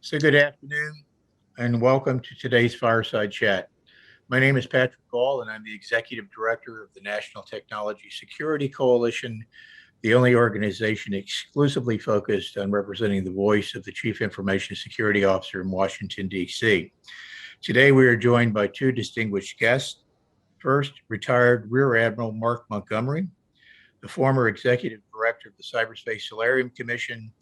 So good afternoon and welcome to today's Fireside Chat. My name is Patrick Gall and I'm the Executive Director of the National Technology Security Coalition, the only organization exclusively focused on representing the voice of the Chief Information Security Officer in Washington, D.C. Today we are joined by two distinguished guests. First, retired Rear Admiral Mark Montgomery, the former Executive Director of the Cyberspace Solarium Commission,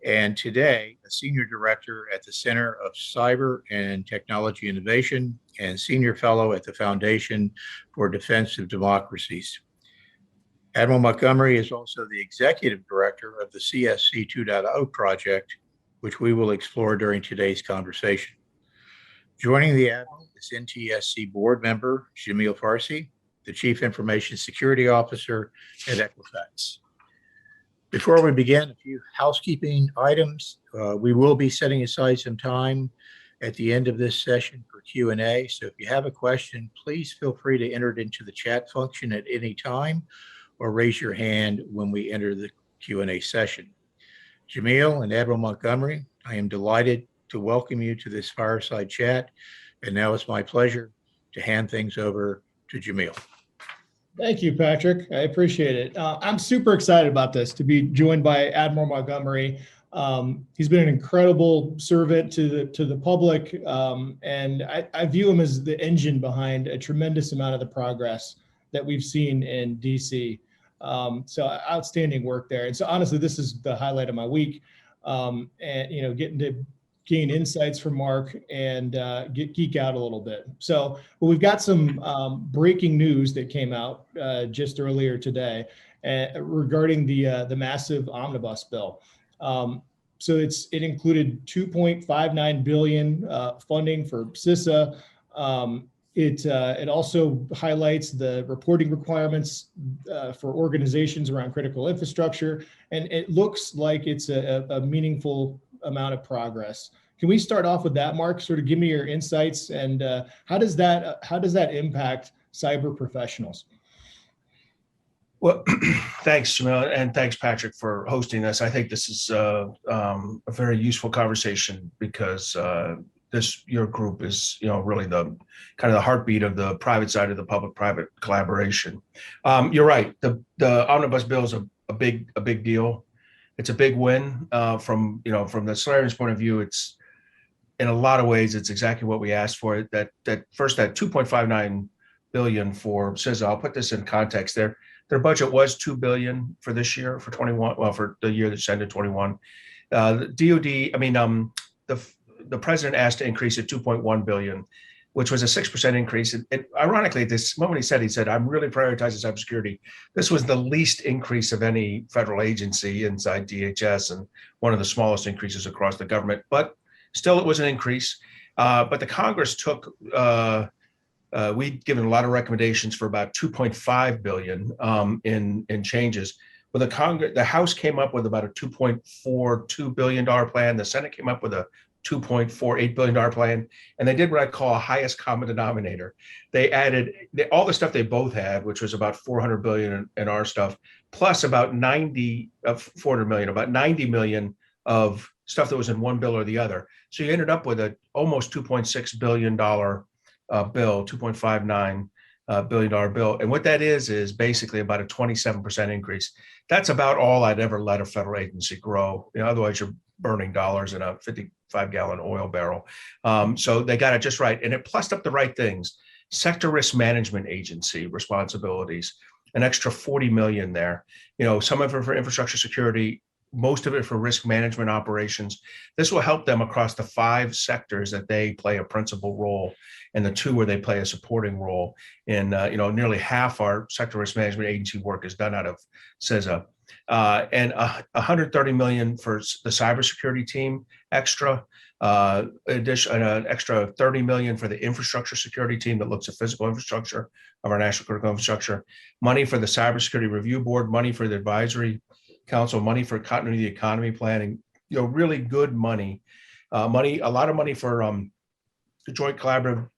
and today a senior director at the Center of Cyber and Technology Innovation and senior fellow at the Foundation for Defense of Democracies. Admiral Montgomery is also the executive director of the CSC 2.0 project, which we will explore during today's conversation. Joining the Admiral is NTSC board member Jamil Farshchi, the Chief Information Security Officer at Equifax. Before we begin, a few housekeeping items. We will be setting aside some time at the end of this session for Q&A. So if you have a question, please feel free to enter it into the chat function at any time or raise your hand when we enter the Q&A session. Jamil and Admiral Montgomery, I am delighted to welcome you to this fireside chat. And now it's my pleasure to hand things over to Jamil. Thank you, Patrick. I appreciate it. I'm super excited about this, to be joined by Admiral Montgomery. He's been an incredible servant to the public, and I view him as the engine behind a tremendous amount of the progress that we've seen in DC. So outstanding work there. And so honestly, this is the highlight of my week, and getting to gain insights from Mark and geek out a little bit. So we've got some breaking news that came out just earlier today regarding the massive omnibus bill. So it included $2.59 billion funding for CISA. It also highlights the reporting requirements for organizations around critical infrastructure, and it looks like it's a meaningful amount of progress. Can we start off with that, Mark? Sort of give me your insights, and how does that impact cyber professionals? Well, thanks, Jamil, and thanks, Patrick, for hosting this. I think this is a very useful conversation because your group is, really the kind of the heartbeat of the private side of the public-private collaboration. You're right. The omnibus bill is a big deal. It's a big win from the Solarium's point of view. It's in a lot of ways, it's exactly what we asked for. That first, that $2.59 billion for CISA. I'll put this in context. Their budget was $2 billion for this year, for 21. Well, for the year that's ended 21. The DoD. The president asked to increase it $2.1 billion, which was a 6% increase. And ironically, at this moment he said, I'm really prioritizing cybersecurity. This was the least increase of any federal agency inside DHS and one of the smallest increases across the government. But still, it was an increase. But the Congress took, we'd given a lot of recommendations for about $2.5 billion in changes. Well, the House came up with about a $2.42 billion plan. The Senate came up with a $2.48 billion plan, and they did what I call a highest common denominator. They added all the stuff they both had, which was about $400 billion in our stuff, plus about 400 million, about 90 million of stuff that was in one bill or the other. So you ended up with a almost $2.6 billion bill, $2.59 billion bill. And what that is basically about a 27% increase. That's about all I'd ever let a federal agency grow. Otherwise you're burning dollars in a 55-gallon oil barrel. So they got it just right. And it plussed up the right things. Sector Risk Management Agency responsibilities, an extra 40 million there. Some of it for infrastructure security, most of it for risk management operations. This will help them across the 5 sectors that they play a principal role, and the 2 where they play a supporting role. In nearly half our sector risk management agency work is done out of CISA. And 130 million for the cybersecurity team extra, an extra 30 million for the infrastructure security team that looks at physical infrastructure of our national critical infrastructure, money for the cybersecurity review board, money for the advisory council, money for continuity of the economy planning, really good money, a lot of money for the joint collaborative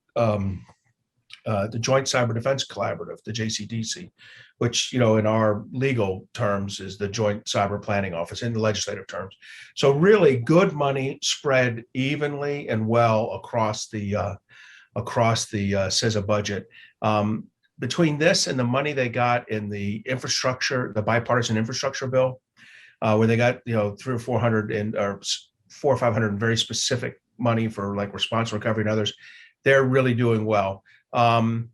the Joint Cyber Defense Collaborative, the JCDC, which, in our legal terms is the Joint Cyber Planning Office in the legislative terms. So really good money spread evenly and well across the CISA budget. Between this and the money they got in the infrastructure, the bipartisan infrastructure bill, where they got 300 or 400 or 400 or 500 very specific money for like response recovery and others, they're really doing well. The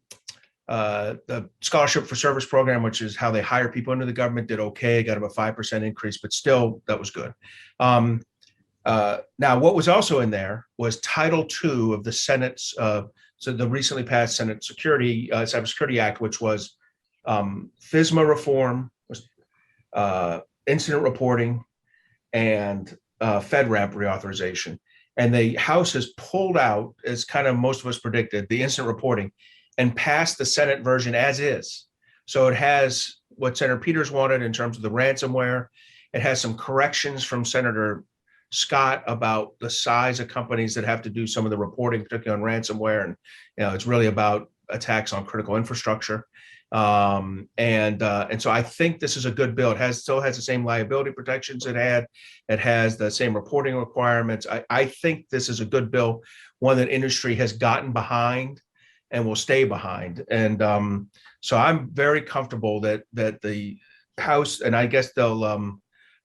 Scholarship for Service program, which is how they hire people into the government, did okay, got about 5% increase, but still that was good. Now, what was also in there was Title II of the Senate's, so the recently passed Senate Cybersecurity Act, which was FISMA reform, incident reporting, and FedRAMP reauthorization. And the House has pulled out, as kind of most of us predicted, the incident reporting and passed the Senate version as is. So it has what Senator Peters wanted in terms of the ransomware. It has some corrections from Senator Scott about the size of companies that have to do some of the reporting, particularly on ransomware. And it's really about attacks on critical infrastructure. And so I think this is a good bill. It still has the same liability protections it had. It has the same reporting requirements. I think this is a good bill, one that industry has gotten behind and will stay behind. And so I'm very comfortable that the House, and I guess they'll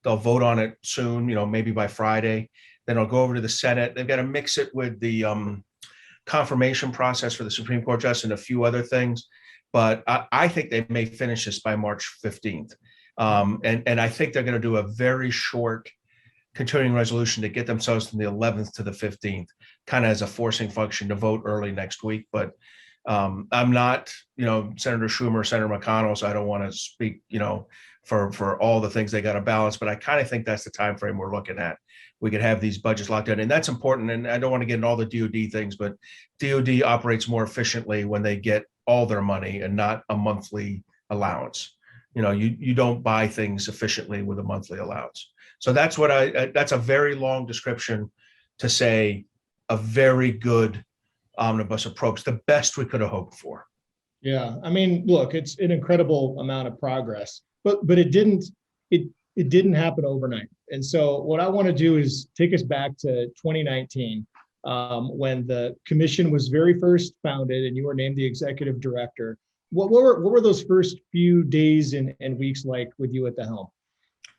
vote on it soon, maybe by Friday. Then it'll go over to the Senate. They've got to mix it with the confirmation process for the Supreme Court justice and a few other things. But I think they may finish this by March 15th. And I think they're going to do a very short continuing resolution to get themselves from the 11th to the 15th, kind of as a forcing function to vote early next week. But I'm not, Senator Schumer, Senator McConnell, so I don't want to speak, for all the things they got to balance. But I kind of think that's the time frame we're looking at. We could have these budgets locked in, and that's important. And I don't want to get into all the DoD things, but DoD operates more efficiently when they get all their money and not a monthly allowance. You don't buy things efficiently with a monthly allowance. So that's that's a very long description to say a very good omnibus approach, the best we could have hoped for. Yeah, I mean, look, it's an incredible amount of progress, but it didn't happen overnight. And so what I want to do is take us back to 2019, when the commission was very first founded and you were named the executive director. What were those first few days and weeks like with you at the helm?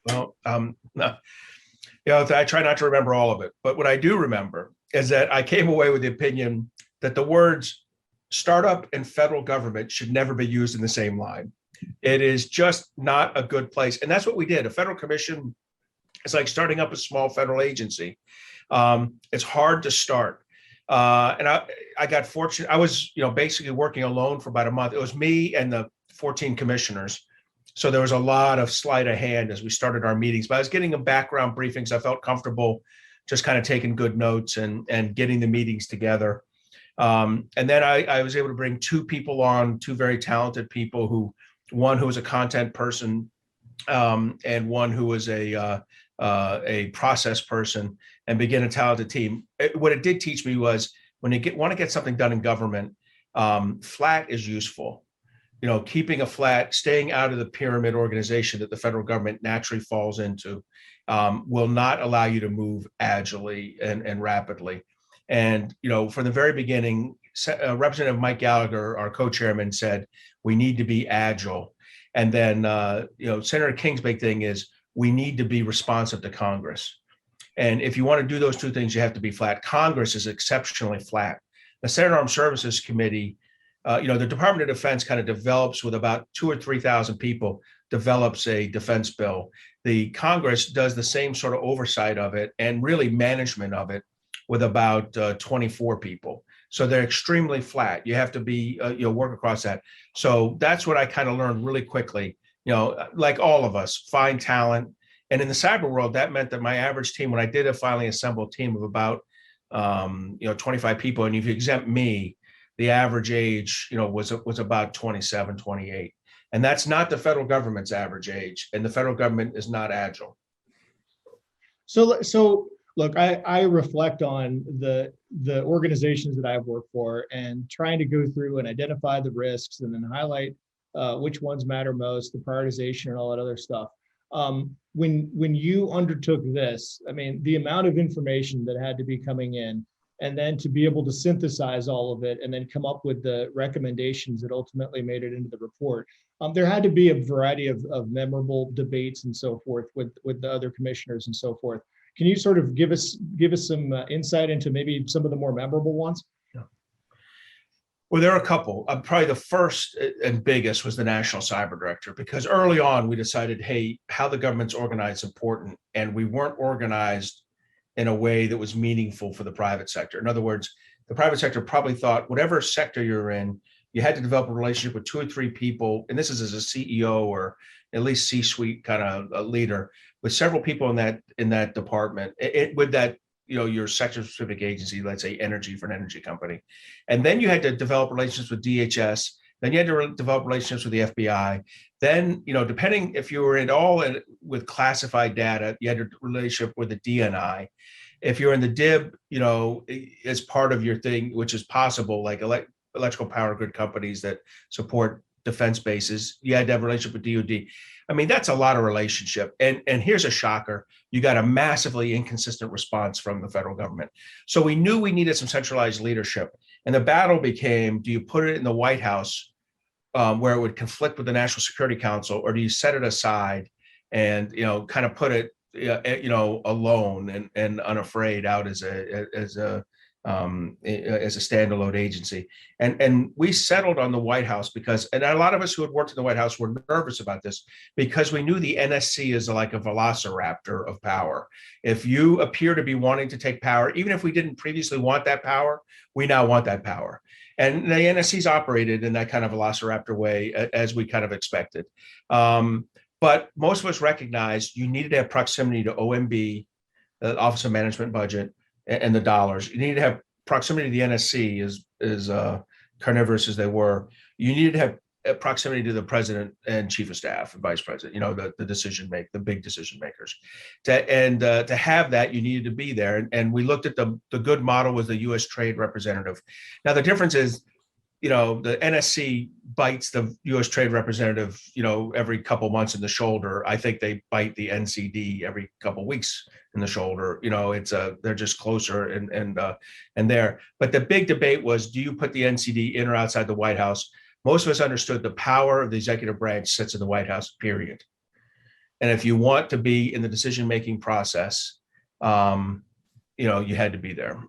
Well, I try not to remember all of it, but what I do remember is that I came away with the opinion that the words startup and federal government should never be used in the same line. It is just not a good place. And that's what we did. A federal commission is like starting up a small federal agency. It's hard to start. And I got fortunate. I was, basically working alone for about a month. It was me and the 14 commissioners. So there was a lot of sleight of hand as we started our meetings, but I was getting them background briefings. I felt comfortable just kind of taking good notes and getting the meetings together. And then I was able to bring two people on, two very talented people, one who was a content person and one who was a process person, and begin a talented team. What it did teach me was when you want to get something done in government, flat is useful. Keeping a flat, staying out of the pyramid organization that the federal government naturally falls into, will not allow you to move agilely and rapidly. And, from the very beginning, Representative Mike Gallagher, our co-chairman, said, we need to be agile. And then, Senator King's big thing is we need to be responsive to Congress. And if you want to do those two things, you have to be flat. Congress is exceptionally flat. The Senate Armed Services Committee, the Department of Defense kind of develops with about 2,000 or 3,000 people, develops a defense bill. The Congress does the same sort of oversight of it and really management of it with about 24 people. So they're extremely flat. You have to be, work across that. So that's what I kind of learned really quickly. Like all of us, find talent. And in the cyber world, that meant that my average team, when I did a finally assembled team of about, 25 people, and if you exempt me, the average age, was about 27, 28. And that's not the federal government's average age. And the federal government is not agile. So Look, I reflect on the organizations that I've worked for and trying to go through and identify the risks and then highlight which ones matter most, the prioritization and all that other stuff. When you undertook this, I mean, the amount of information that had to be coming in, and then to be able to synthesize all of it and then come up with the recommendations that ultimately made it into the report. There had to be a variety of memorable debates and so forth with the other commissioners and so forth. Can you sort of give us some insight into maybe some of the more memorable ones? Yeah. Well, there are a couple. Probably the first and biggest was the National Cyber Director, because early on we decided, hey, how the government's organized is important, and we weren't organized in a way that was meaningful for the private sector. In other words, the private sector probably thought whatever sector you're in, you had to develop a relationship with 2 or 3 people, and this is as a CEO or at least C-suite kind of a leader, with several people in that department, with that, your sector-specific agency, let's say energy for an energy company. And then you had to develop relationships with DHS. Then you had to develop relationships with the FBI. Then, depending if you were with classified data, you had a relationship with the DNI. If you're in the DIB, as part of your thing, which is possible, like electrical power grid companies that support defense bases, you had to have a relationship with DoD. I mean, that's a lot of relationship. And here's a shocker. You got a massively inconsistent response from the federal government. So we knew we needed some centralized leadership. And the battle became, do you put it in the White House where it would conflict with the National Security Council, or do you set it aside and, kind of put it, alone and unafraid out as a standalone agency. And we settled on the White House because, and a lot of us who had worked in the White House were nervous about this because we knew the NSC is like a velociraptor of power. If you appear to be wanting to take power, even if we didn't previously want that power, we now want that power. And the NSC's operated in that kind of velociraptor way, as we kind of expected. But most of us recognized you needed to have proximity to OMB, the Office of Management Budget, and the dollars. You needed to have proximity to the NSC, as carnivorous as they were. You needed to have proximity to the president and chief of staff and vice president, the big decision makers. To have that, you needed to be there. And we looked at the good model was the U.S. trade representative. Now, the difference is, the NSC bites the U.S. trade representative, every couple months in the shoulder. I think they bite the NCD every couple weeks in the shoulder. They're just closer and there. But the big debate was, do you put the NCD in or outside the White House? Most of us understood the power of the executive branch sits in the White House, period. And if you want to be in the decision-making process, you had to be there.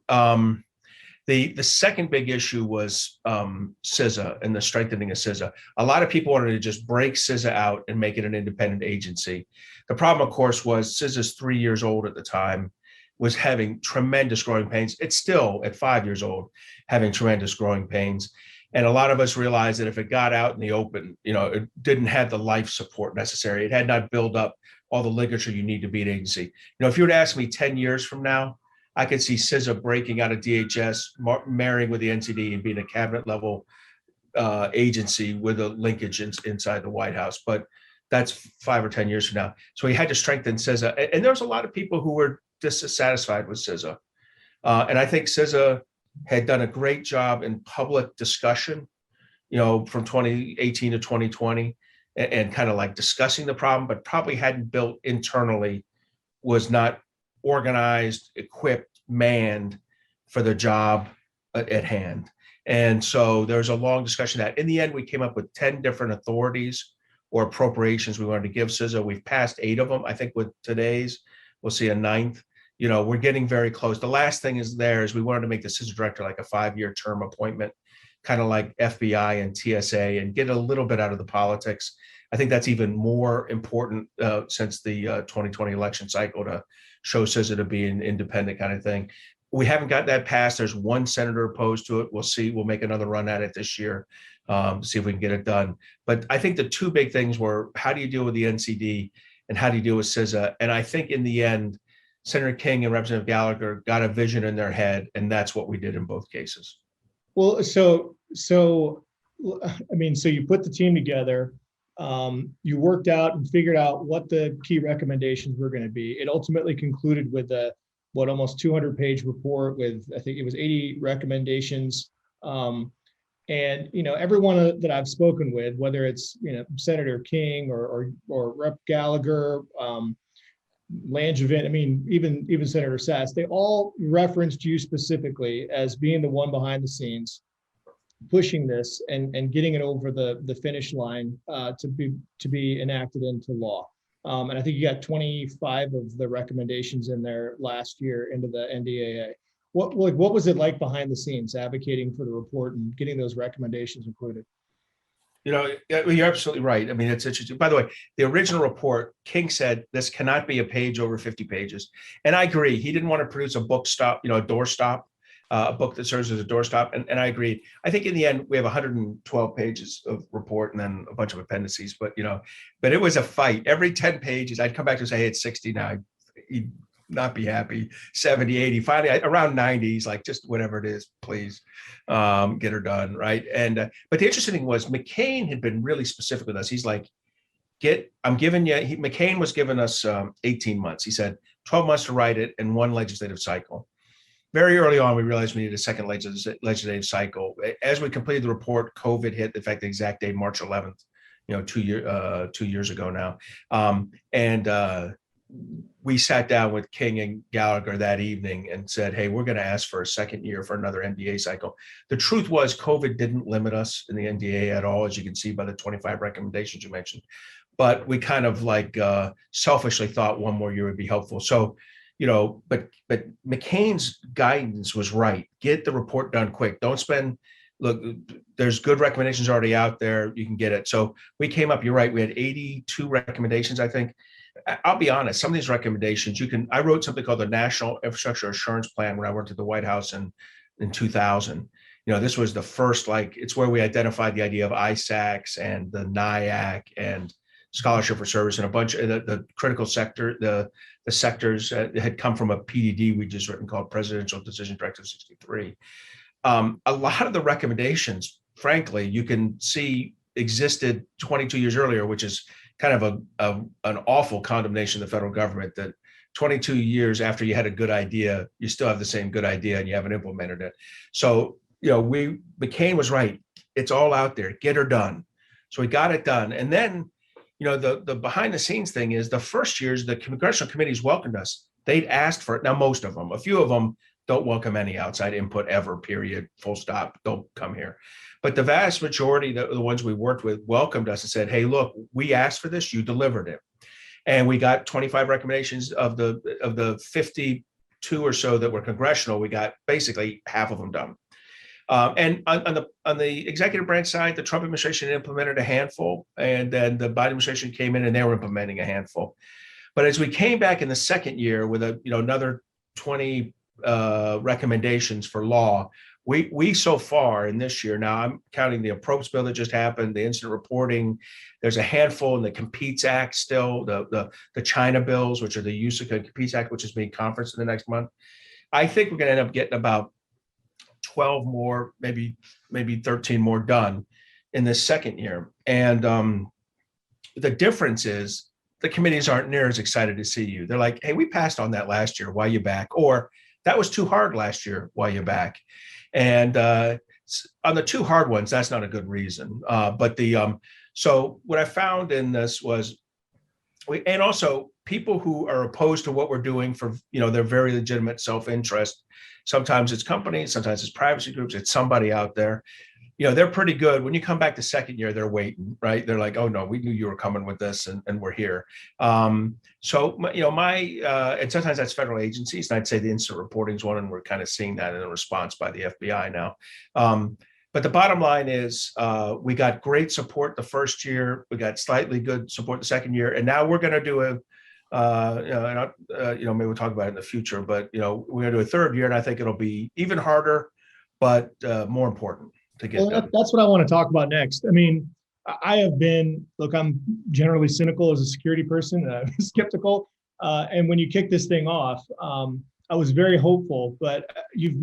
The second big issue was CISA and the strengthening of CISA. A lot of people wanted to just break CISA out and make it an independent agency. The problem, of course, was CISA's 3 years old at the time, was having tremendous growing pains. It's still, at 5 years old, having tremendous growing pains. And a lot of us realized that if it got out in the open, it didn't have the life support necessary. It had not built up all the ligature you need to be an agency. If you were to ask me 10 years from now, I could see CISA breaking out of DHS, marrying with the NCD, and being a cabinet level agency with a linkage inside the White House. But that's 5 or 10 years from now. So we had to strengthen CISA. And there's a lot of people who were dissatisfied with CISA. And I think CISA had done a great job in public discussion, from 2018 to 2020, and kind of like discussing the problem, but probably hadn't built internally, was not organized, equipped, manned for the job at hand. And so there's a long discussion that in the end, we came up with 10 different authorities or appropriations we wanted to give CISA. We've passed 8 of them. I think with today's, we'll see a 9th. We're getting very close. The last thing is we wanted to make the CISA director like a 5-year term appointment, kind of like FBI and TSA, and get a little bit out of the politics. I think that's even more important since the 2020 election cycle, to show CISA to be an independent kind of thing. We haven't got that passed. There's 1 senator opposed to it. We'll see. We'll make another run at it this year, see if we can get it done. But I think the 2 big things were, how do you deal with the NCD and how do you deal with CISA? And I think in the end, Senator King and Representative Gallagher got a vision in their head, and that's what we did in both cases. Well, so you put the team together, you worked out and figured out what the key recommendations were going to be. It ultimately concluded with the almost 200-page report with, I think it was 80 recommendations. And everyone that I've spoken with, whether it's Senator King or Rep. Gallagher, Langevin, I mean, even Senator Sass, they all referenced you specifically as being the one behind the scenes pushing this and getting it over the finish line to be enacted into law. And I think you got 25 of the recommendations in there last year into the NDAA. What was it like behind the scenes advocating for the report and getting those recommendations included? You're absolutely right. I mean, it's interesting. By the way, the original report, King said this cannot be a page over 50 pages. And I agree. He didn't want to produce a book stop, a doorstop, a book that serves as a doorstop. And I agreed. I think in the end, we have 112 pages of report and then a bunch of appendices. But it was a fight. Every 10 pages, I'd come back to say, hey, it's 60 now. He'd not be happy. 70, 80, finally around 90, he's like, just whatever it is, please get her done, right? And but the interesting thing was McCain had been really specific with us. He's like, I'm giving you, McCain was giving us 18 months. He said 12 months to write it and one legislative cycle. Very early on, we realized we needed a second legislative cycle. As we completed the report, COVID hit, in fact, the exact day, March 11th, 2 years ago now. We sat down with King and Gallagher that evening and said, hey, we're going to ask for a second year for another NDA cycle. The truth was COVID didn't limit us in the NDA at all, as you can see by the 25 recommendations you mentioned. But we kind of selfishly thought one more year would be helpful. So, but McCain's guidance was right. Get the report done quick. Don't spend, look, there's good recommendations already out there. You can get it. So we came up, you're right. We had 82 recommendations, I think. I'll be honest, some of these recommendations, I wrote something called the National Infrastructure Assurance Plan when I worked at the White House in 2000. This was the first, it's where we identified the idea of ISACs and the NIAC and Scholarship for Service and a bunch of the critical sector, the sectors that had come from a PDD we just written called Presidential Decision Directive 63. A lot of the recommendations, frankly, you can see existed 22 years earlier, which is kind of an awful condemnation of the federal government, that 22 years after you had a good idea, you still have the same good idea and you haven't implemented it. So, McCain was right. It's all out there. Get her done. So we got it done. And then, the behind the scenes thing is the first years, the congressional committees welcomed us. They'd asked for it. Now, most of them, a few of them don't welcome any outside input ever, period, full stop, don't come here. But the vast majority, the ones we worked with, welcomed us and said, hey, look, we asked for this, you delivered it. And we got 25 recommendations of the 52 or so that were congressional, we got basically half of them done. And on the executive branch side, the Trump administration implemented a handful, and then the Biden administration came in and they were implementing a handful. But as we came back in the second year with another 20 recommendations for law, we so far in this year, now I'm counting the approach bill that just happened, the incident reporting, there's a handful in the Competes Act still, the China bills, which are the USICA Competes Act, which is being conferenced in the next month. I think we're going to end up getting about 12 more, maybe 13 more done in this second year. And the difference is the committees aren't near as excited to see you. They're like, hey, we passed on that last year, why you back? Or that was too hard last year, why you back? And on the too hard ones, that's not a good reason. So what I found in this was, and also people who are opposed to what we're doing for, their very legitimate self-interest. Sometimes it's companies, sometimes it's privacy groups, it's somebody out there. They're pretty good. When you come back the second year, they're waiting, right? They're like, oh no, we knew you were coming with this and we're here. And sometimes that's federal agencies. And I'd say the incident reporting is one, and we're kind of seeing that in a response by the FBI now. But the bottom line is we got great support the first year. We got slightly good support the second year. And now we're going to do maybe we'll talk about it in the future, but, we're going to do a third year, and I think it'll be even harder, but more important to get done. That's what I want to talk about next. I mean, I'm generally cynical as a security person, I'm skeptical. And when you kick this thing off, I was very hopeful, but you've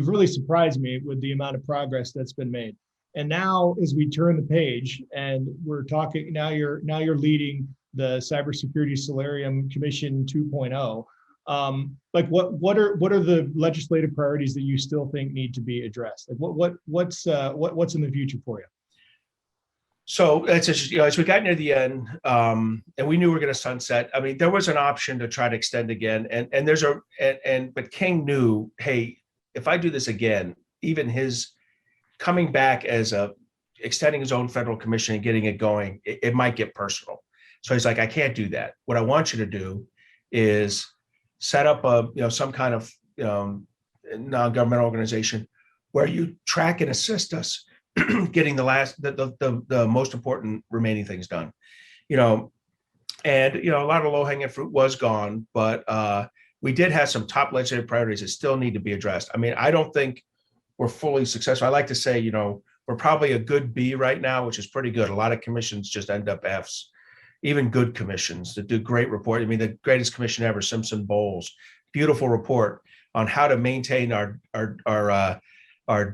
really surprised me with the amount of progress that's been made. And now as we turn the page and we're talking, now you're leading the Cyberspace Solarium Commission 2.0. Like what are the legislative priorities that you still think need to be addressed? Like what's in the future for you? So it's just, as we got near the end, and we knew we were going to sunset. I mean, there was an option to try to extend again, but King knew, hey, if I do this again, even his coming back as extending his own federal commission and getting it going, it might get personal. So he's like, I can't do that. What I want you to do is set up some kind of non-governmental organization where you track and assist us getting the most important remaining things done. And a lot of low-hanging fruit was gone, but we did have some top legislative priorities that still need to be addressed. I mean, I don't think we're fully successful. I like to say, we're probably a good B right now, which is pretty good. A lot of commissions just end up Fs, even good commissions that do great report. I mean, the greatest commission ever, Simpson Bowles, beautiful report on how to maintain our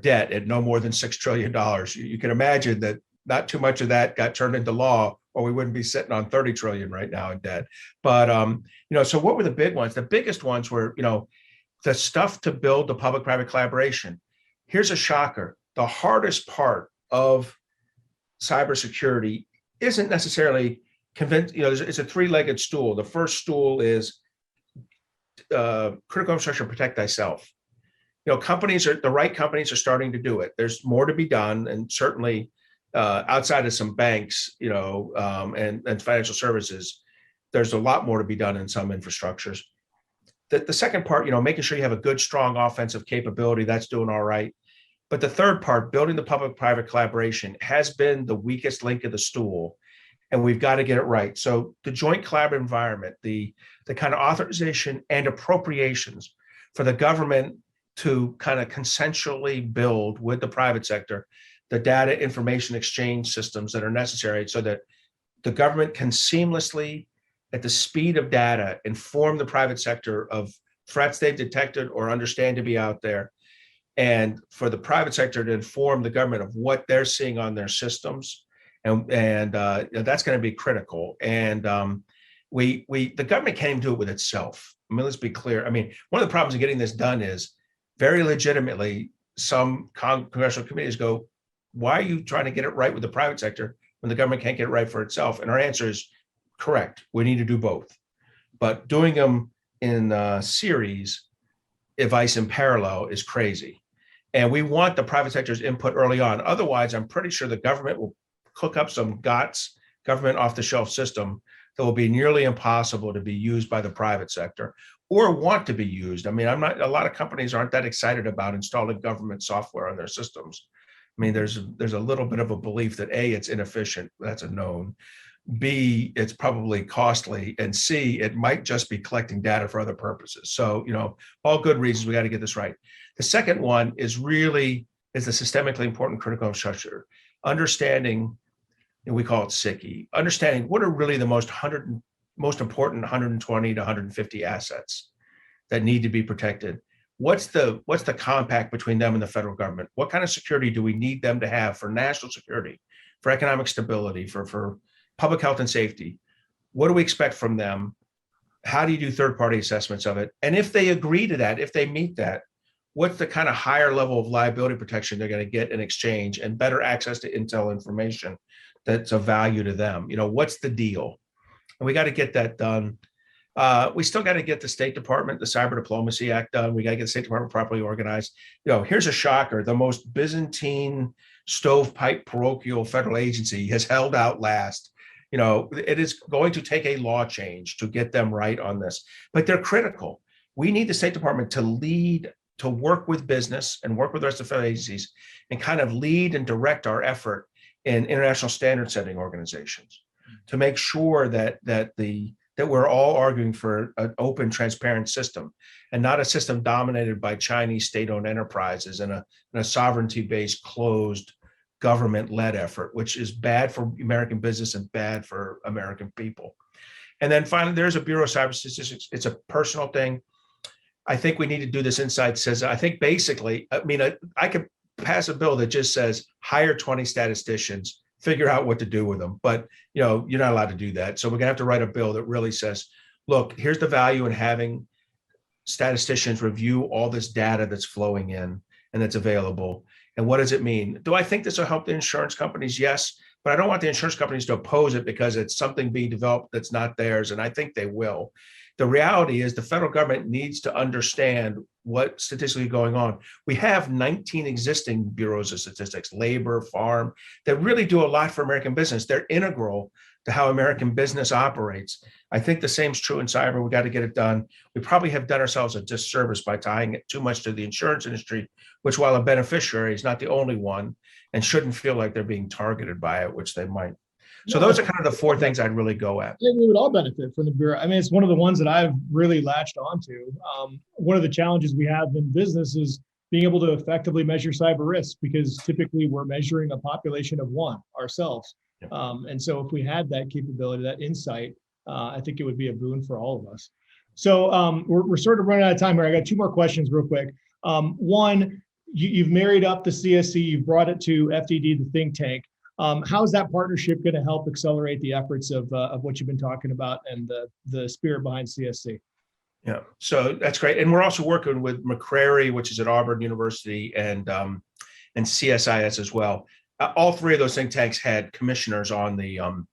debt at no more than $6 trillion. You can imagine that not too much of that got turned into law, or we wouldn't be sitting on 30 trillion right now in debt. But, so what were the big ones? The biggest ones were, the stuff to build the public-private collaboration. Here's a shocker. The hardest part of cybersecurity isn't necessarily it's a three-legged stool. The first stool is critical infrastructure, protect thyself. The right companies are starting to do it. There's more to be done. And certainly outside of some banks, and financial services, there's a lot more to be done in some infrastructures. The second part, making sure you have a good, strong offensive capability, that's doing all right. But the third part, building the public-private collaboration, has been the weakest link of the stool, and we've got to get it right. So the joint collaborative environment, the kind of authorization and appropriations for the government to kind of consensually build with the private sector the data information exchange systems that are necessary so that the government can seamlessly, at the speed of data, inform the private sector of threats they've detected or understand to be out there, and for the private sector to inform the government of what they're seeing on their systems. And that's going to be critical. And the government can't even do it with itself. I mean, let's be clear. I mean, one of the problems in getting this done is very legitimately, some congressional committees go, why are you trying to get it right with the private sector when the government can't get it right for itself? And our answer is correct. We need to do both. But doing them in series, vice in parallel, is crazy. And we want the private sector's input early on. Otherwise, I'm pretty sure the government will cook up some GOTS, government off-the-shelf system, that will be nearly impossible to be used by the private sector or want to be used. I mean, a lot of companies aren't that excited about installing government software on their systems. I mean, there's a little bit of a belief that A, it's inefficient, that's a known. B, it's probably costly, and C, it might just be collecting data for other purposes. So, all good reasons we got to get this right. The second one is the systemically important critical infrastructure. Understanding, and we call it SICI, understanding what are really the most important 120 to 150 assets that need to be protected. What's the compact between them and the federal government? What kind of security do we need them to have for national security, for economic stability, for public health and safety? What do we expect from them? How do you do third-party assessments of it? And if they agree to that, if they meet that, what's the kind of higher level of liability protection they're going to get in exchange, and better access to intel information that's of value to them? What's the deal? And we got to get that done. We still got to get the State Department, the Cyber Diplomacy Act done. We got to get the State Department properly organized. Here's a shocker. The most Byzantine, stovepipe, parochial federal agency has held out last. It is going to take a law change to get them right on this, but they're critical. We need the State Department to lead, to work with business and work with the rest of the federal agencies and kind of lead and direct our effort in international standard setting organizations to make sure that we're all arguing for an open, transparent system and not a system dominated by Chinese state-owned enterprises and a sovereignty-based, closed, government-led effort, which is bad for American business and bad for American people. And then finally, there's a Bureau of Cyber Statistics. It's a personal thing. I think we need to do this inside says, I think basically, I could pass a bill that just says hire 20 statisticians, figure out what to do with them. But, you're not allowed to do that. So we're gonna have to write a bill that really says, look, here's the value in having statisticians review all this data that's flowing in and that's available. And what does it mean? Do I think this will help the insurance companies? Yes, but I don't want the insurance companies to oppose it because it's something being developed that's not theirs, and I think they will. The reality is the federal government needs to understand what's statistically going on. We have 19 existing bureaus of statistics, labor, farm, that really do a lot for American business. They're integral to how American business operates. I think the same is true in cyber. We got to get it done. We probably have done ourselves a disservice by tying it too much to the insurance industry, which, while a beneficiary, is not the only one and shouldn't feel like they're being targeted by it, which they might. So those are kind of the four things I'd really go at. I think we would all benefit from the Bureau. I mean, it's one of the ones that I've really latched onto. One of the challenges we have in business is being able to effectively measure cyber risk, because typically we're measuring a population of one ourselves. And so if we had that capability, that insight, I think it would be a boon for all of us. So we're sort of running out of time here. I got two more questions real quick. One, you've married up the CSC, you've brought it to FDD, the think tank. How is that partnership going to help accelerate the efforts of what you've been talking about and the spirit behind CSC? Yeah, so that's great. And we're also working with McCrary, which is at Auburn University, and CSIS as well. All three of those think tanks had commissioners on the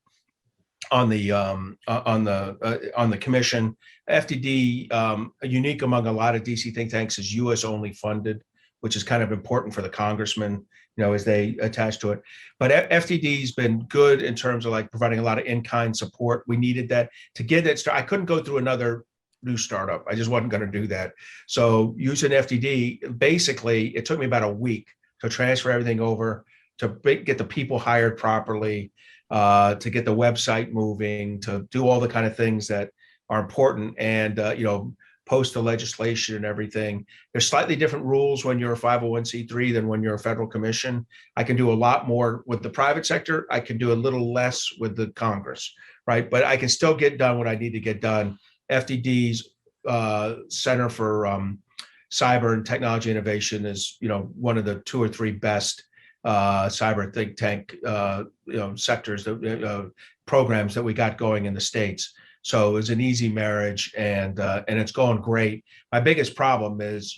commission. FDD, unique among a lot of DC think tanks, is U.S. only funded, which is kind of important for the congressmen, as they attach to it. But FDD's been good in terms of like providing a lot of in-kind support. We needed that to get it started. I couldn't go through another new startup. I just wasn't going to do that. So using FDD, basically, it took me about a week to transfer everything over, to get the people hired properly, to get the website moving, to do all the kind of things that are important, and post the legislation and everything. There's slightly different rules when you're a 501c3 than when you're a federal commission. I can do a lot more with the private sector. I can do a little less with the Congress, right? But I can still get done what I need to get done. FDD's Center for Cyber and Technology Innovation is, one of the two or three best cyber think tank, sectors, programs that we got going in the States. So it was an easy marriage, and it's going great. My biggest problem is,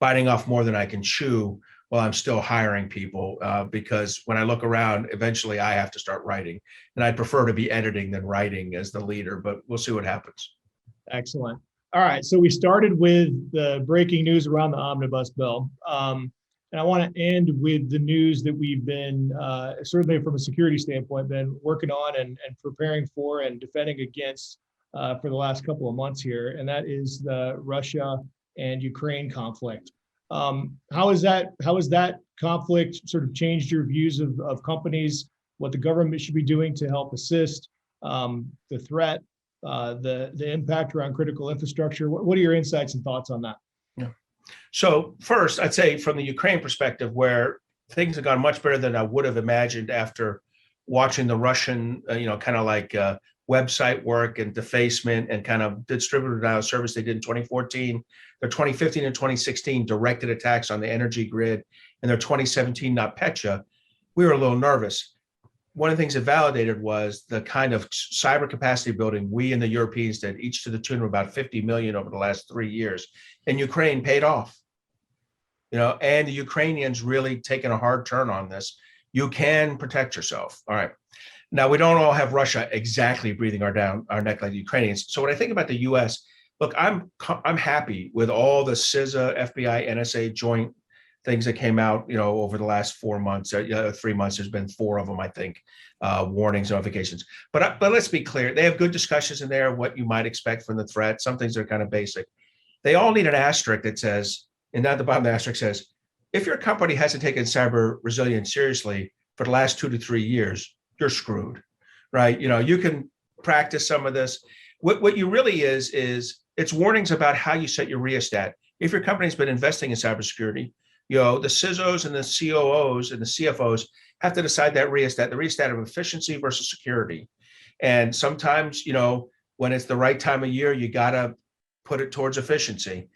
biting off more than I can chew while I'm still hiring people, because when I look around, eventually I have to start writing, and I'd prefer to be editing than writing as the leader, but we'll see what happens. Excellent. All right. So we started with the breaking news around the omnibus bill. And I want to end with the news that we've been, certainly from a security standpoint, been working on and preparing for and defending against for the last couple of months here, and that is the Russia and Ukraine conflict. How has that conflict sort of changed your views of companies, what the government should be doing to help assist, the threat, the impact around critical infrastructure? What are your insights and thoughts on that? Yeah. So first, I'd say from the Ukraine perspective, where things have gone much better than I would have imagined after watching the Russian, kind of like website work and defacement and kind of distributed denial of service they did in 2014, their 2015 and 2016 directed attacks on the energy grid, and their 2017 NotPetya, we were a little nervous. One of the things that validated was the kind of cyber capacity building we and the Europeans did, each to the tune of about 50 million over the last 3 years. And Ukraine paid off, and the Ukrainians really taken a hard turn on this. You can protect yourself. All right. Now, we don't all have Russia exactly breathing our neck like the Ukrainians. So when I think about the U.S., look, I'm happy with all the CISA, FBI, NSA joint things that came out, over the last 4 months, 3 months. There's been 4 of them, I think, warnings, notifications. But let's be clear, they have good discussions in there, what you might expect from the threat. Some things are kind of basic. They all need an asterisk that says, and at the bottom of the asterisk says, if your company hasn't taken cyber resilience seriously for the last 2 to 3 years, you're screwed, right? You can practice some of this. What you really is it's warnings about how you set your rheostat. If your company's been investing in cybersecurity, the CISOs and the COOs and the CFOs have to decide that rheostat, the rheostat of efficiency versus security. And sometimes, when it's the right time of year, you got to put it towards efficiency.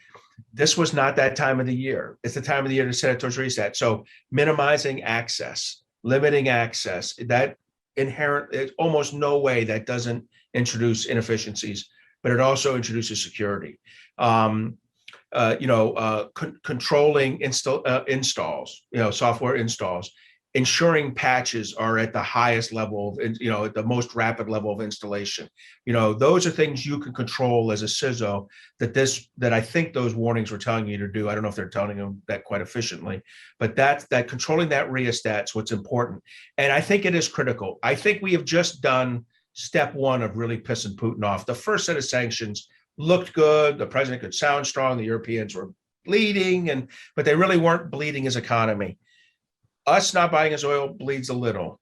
This was not that time of the year. It's the time of the year to set it towards reset. So minimizing access, limiting access, that inherent, there's almost no way that doesn't introduce inefficiencies. but it also introduces security. Controlling installs, software installs, ensuring patches are at the highest level of, at the most rapid level of installation. Those are things you can control as a CISO that I think those warnings were telling you to do. I don't know if they're telling them that quite efficiently, but that controlling that rheostat's what's important. And I think it is critical. I think we have just done step one of really pissing Putin off. The first set of sanctions looked good. The president could sound strong. The Europeans were bleeding, but they really weren't bleeding his economy. Us not buying his oil bleeds a little.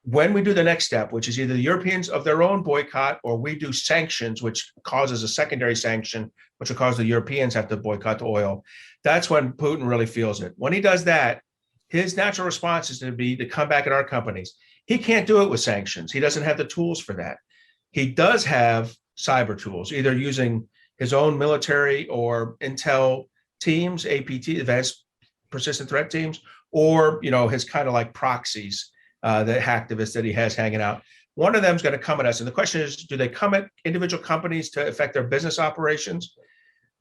When we do the next step, which is either the Europeans of their own boycott, or we do sanctions, which causes a secondary sanction, which will cause the Europeans have to boycott the oil, that's when Putin really feels it. When he does that, his natural response is to come back at our companies. He can't do it with sanctions. He doesn't have the tools for that. He does have cyber tools, either using his own military or intel teams, APT, advanced persistent threat teams, or his kind of like proxies, the hacktivists that he has hanging out. One of them is going to come at us, and the question is, do they come at individual companies to affect their business operations?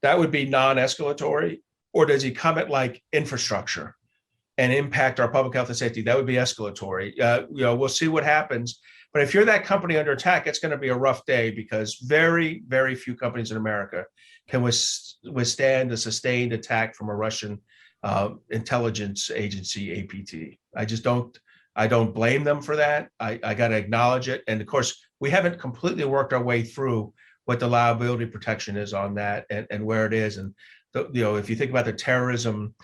That would be non-escalatory. Or does he come at like infrastructure and impact our public health and safety? That would be escalatory. We'll see what happens. But if you're that company under attack, it's going to be a rough day, because very, very few companies in America can withstand a sustained attack from a Russian intelligence agency, APT. I don't blame them for that. I got to acknowledge it. And of course, we haven't completely worked our way through what the liability protection is on that and where it is. And if you think about the Terrorism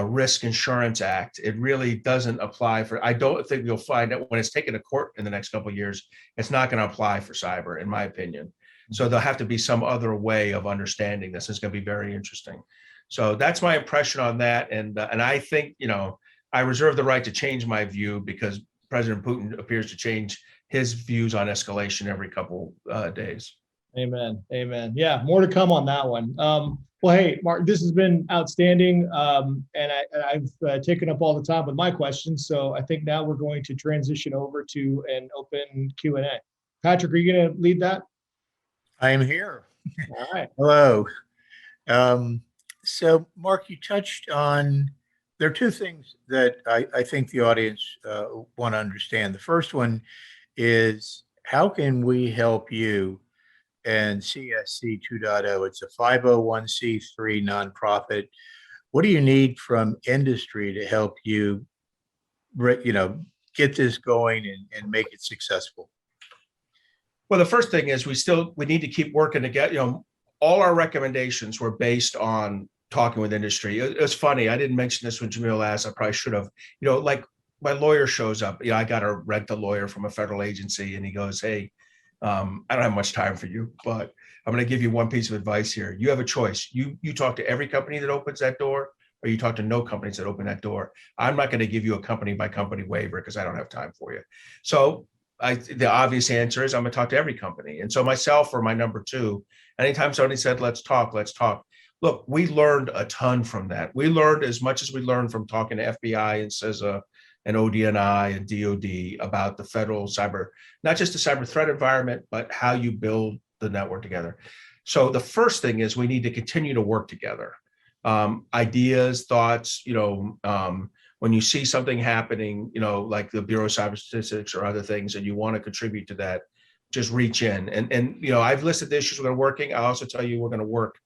Risk Insurance Act, it really doesn't apply for. I don't think you'll find that when it's taken to court in the next couple of years, it's not going to apply for cyber, in my opinion. So there'll have to be some other way of understanding this. It's going to be very interesting. So that's my impression on that. And I think, I reserve the right to change my view, because President Putin appears to change his views on escalation every couple days. Amen. Amen. Yeah, more to come on that one. Well, hey, Mark, this has been outstanding. And I've taken up all the time with my questions. So I think now we're going to transition over to an open Q&A. Patrick, are you going to lead that? I am here. All right. Hello. So, Mark, you touched on, there are two things that I think the audience want to understand. The first one is, how can we help you and CSC 2.0? It's a 501c3 nonprofit. What do you need from industry to help you, get this going and make it successful? Well, the first thing is we need to keep working to get, all our recommendations were based on talking with industry. It was funny. I didn't mention this when Jamil asked. I probably should have. Like my lawyer shows up. I got to rent a lawyer from a federal agency, and he goes, "Hey, I don't have much time for you, but I'm going to give you one piece of advice here. You have a choice. You talk to every company that opens that door, or you talk to no companies that open that door. I'm not going to give you a company by company waiver, because I don't have time for you." So the obvious answer is I'm going to talk to every company. And so myself, or my number two, anytime somebody said, let's talk. Look, we learned a ton from that. We learned as much as we learned from talking to FBI and CISA and ODNI and DOD about the federal cyber, not just the cyber threat environment, but how you build the network together. So the first thing is we need to continue to work together. Ideas, thoughts, when you see something happening, like the Bureau of Cyber Statistics or other things, and you want to contribute to that, just reach in. And I've listed the issues we're working. I'll also tell you we're going to work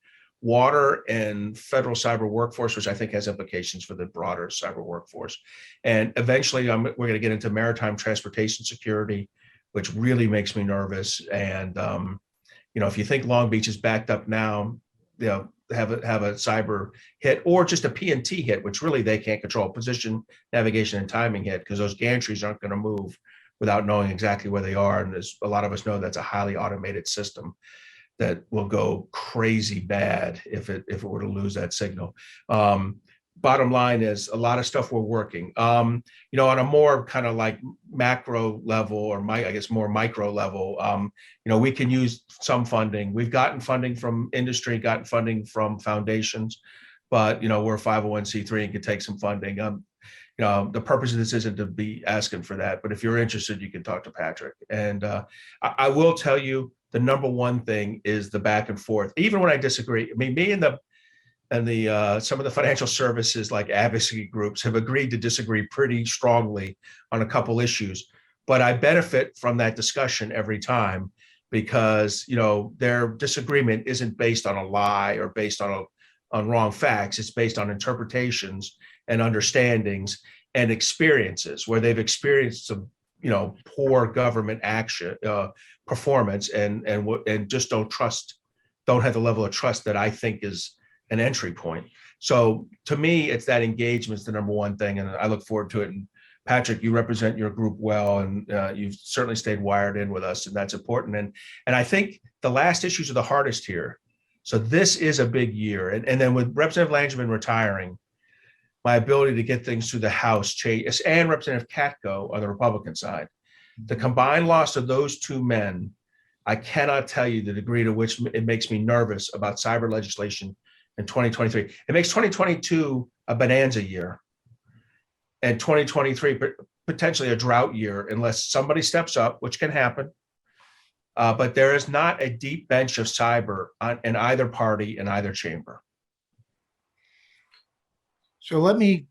water and federal cyber workforce, which I think has implications for the broader cyber workforce. And eventually we're going to get into maritime transportation security, which really makes me nervous. And, if you think Long Beach is backed up now, have a cyber hit, or just a PNT hit, which really they can't control, position, navigation, and timing hit, because those gantries aren't going to move without knowing exactly where they are. And as a lot of us know, that's a highly automated system that will go crazy bad if it were to lose that signal. Bottom line is a lot of stuff we're working. On a more kind of like macro level, or more micro level, we can use some funding. We've gotten funding from industry, gotten funding from foundations, but we're a 501c3 and can take some funding. The purpose of this isn't to be asking for that, but if you're interested, you can talk to Patrick. And I will tell you, the number one thing is the back and forth. Even when I disagree, I mean, me and the some of the financial services like advocacy groups have agreed to disagree pretty strongly on a couple issues, but I benefit from that discussion every time because, you know, their disagreement isn't based on a lie or based on wrong facts. It's based on interpretations and understandings and experiences where they've experienced some, you know, poor government action performance and just don't have the level of trust that I think is an entry point. So to me, it's that engagement's the number one thing, and I look forward to it. And Patrick, you represent your group well, and you've certainly stayed wired in with us, and that's important. And I think the last issues are the hardest here. So this is a big year, and then with Representative Langevin retiring, my ability to get things through the House changed, and Representative Katko on the Republican side. The combined loss of those two men, I cannot tell you the degree to which it makes me nervous about cyber legislation in 2023. It makes 2022 a bonanza year and 2023 potentially a drought year unless somebody steps up, which can happen. But there is not a deep bench of cyber in either party, in either chamber. So let me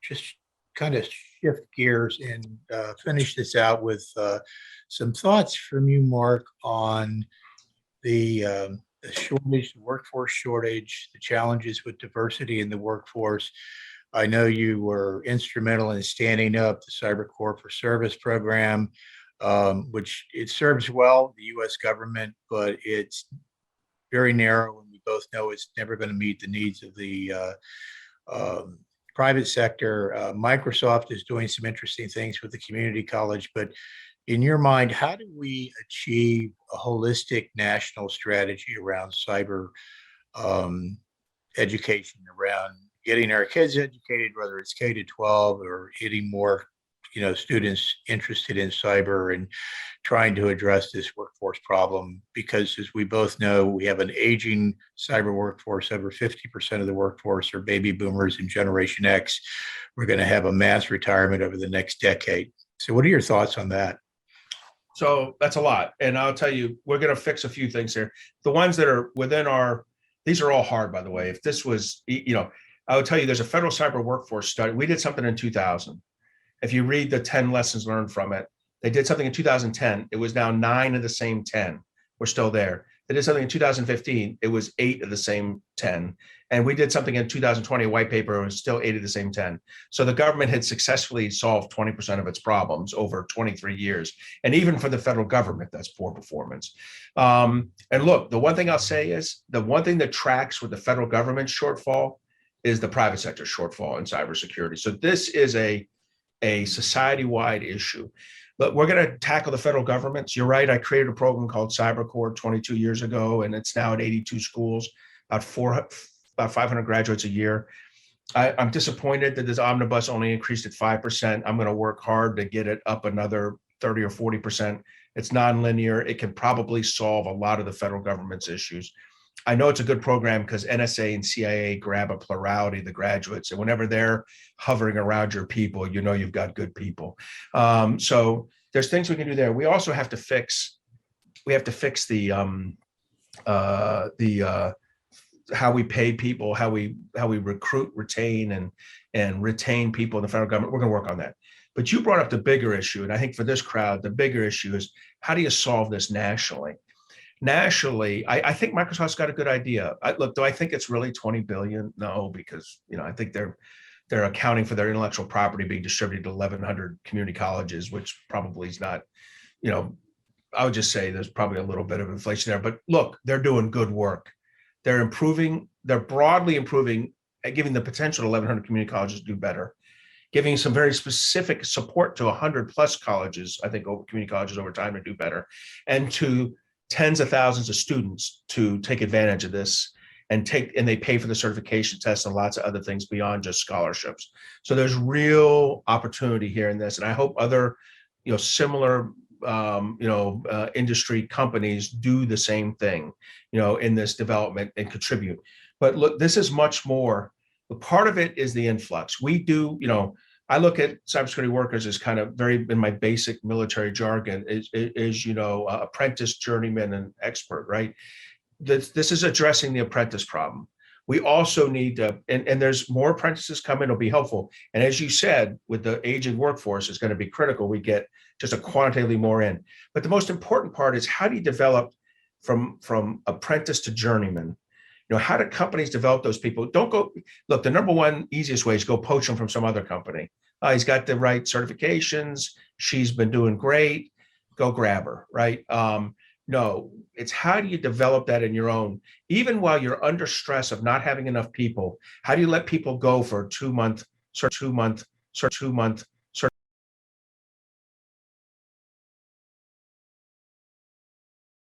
just kind of shift gears and finish this out with some thoughts from you, Mark, on the shortage, the workforce shortage, the challenges with diversity in the workforce. I know you were instrumental in standing up the Cyber Corps for Service program, which it serves well the U.S. government, but it's very narrow, and we both know it's never going to meet the needs of the private sector. Microsoft is doing some interesting things with the community college, but in your mind, how do we achieve a holistic national strategy around cyber education, around getting our kids educated, whether it's K to 12 or getting more, you know, students interested in cyber and trying to address this workforce problem? Because as we both know, we have an aging cyber workforce. Over 50% of the workforce are baby boomers and Generation X. We're going to have a mass retirement over the next decade. So what are your thoughts on that? So that's a lot. And I'll tell you, we're going to fix a few things here. The ones that are within these are all hard, by the way. If this was, you know, I would tell you there's a federal cyber workforce study. We did something in 2000. If you read the 10 lessons learned from it, they did something in 2010. It was now 9 of the same 10. We're still there. They did something in 2015. It was 8 of the same 10. And we did something in 2020, a white paper, it was still 8 of the same 10. So the government had successfully solved 20% of its problems over 23 years. And even for the federal government, that's poor performance. And look, the one thing I'll say is the one thing that tracks with the federal government shortfall is the private sector shortfall in cybersecurity. So this is a society-wide issue. But we're going to tackle the federal governments. You're right. I created a program called Cyber Corps 22 years ago, and it's now at 82 schools, about 500 graduates a year. I'm disappointed that this omnibus only increased at 5%. I'm going to work hard to get it up another 30 or 40%. It's nonlinear. It can probably solve a lot of the federal government's issues. I know it's a good program because NSA and CIA grab a plurality of the graduates, and whenever they're hovering around your people, you know you've got good people. So there's things we can do there. We also have to fix. We have to fix the how we pay people, how we recruit, retain, and retain people in the federal government. We're going to work on that. But you brought up the bigger issue, and I think for this crowd, the bigger issue is how do you solve this nationally? Nationally, I think Microsoft's got a good idea. Look, do I think it's really 20 billion? No, because I think they're accounting for their intellectual property being distributed to 1,100 community colleges, which probably is not. I would just say there's probably a little bit of inflation there. But look, they're doing good work. They're improving. They're broadly improving, giving the potential to 1,100 community colleges to do better, giving some very specific support to 100 plus colleges. I think community colleges over time to do better, and to tens of thousands of students to take advantage of this and they pay for the certification tests and lots of other things beyond just scholarships. So there's real opportunity here in this. And I hope other, similar, industry companies do the same thing, in this development and contribute. But look, this is much more. Part of it is the influx. We do, I look at cybersecurity workers as kind of very, in my basic military jargon, is apprentice, journeyman, and expert, right? This is addressing the apprentice problem. We also need to, and there's more apprentices coming, it'll be helpful. And as you said, with the aging workforce, is going to be critical. We get just a quantitatively more in. But the most important part is, how do you develop from apprentice to journeyman? How do companies develop those people? Don't go, look, the number one easiest way is go poach them from some other company. He's got the right certifications. She's been doing great. Go grab her, right? No, it's how do you develop that in your own, even while you're under stress of not having enough people. How do you let people go for a 2 month